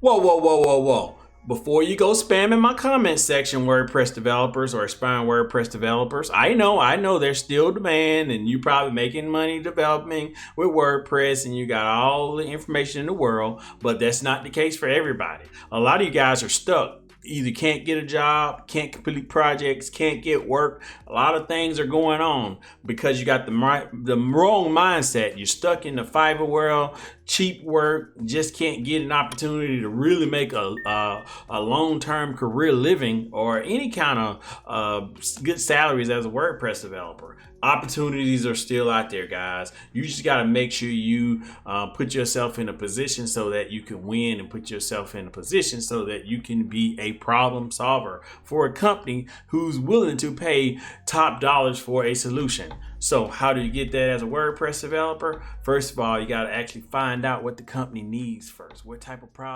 Whoa, whoa, whoa, whoa, whoa. Before you go spamming my comment section, WordPress developers or aspiring WordPress developers, I know there's still demand and you probably making money developing with WordPress and you got all the information in the world, but that's not the case for everybody. A lot of you guys are stuck. Either can't get a job, can't complete projects, can't get work. A lot of things are going on because you got the wrong mindset. You're stuck in the Fiverr world, cheap work, just can't get an opportunity to really make a long-term career living or any kind of good salaries as a WordPress developer. Opportunities are still out there, guys. You just got to make sure you put yourself in a position so that you can win, and put yourself in a position so that you can be a problem solver for a company who's willing to pay top dollars for a solution. So how do you get that as a WordPress developer? First of all, you got to actually find out what the company needs first. What type of problem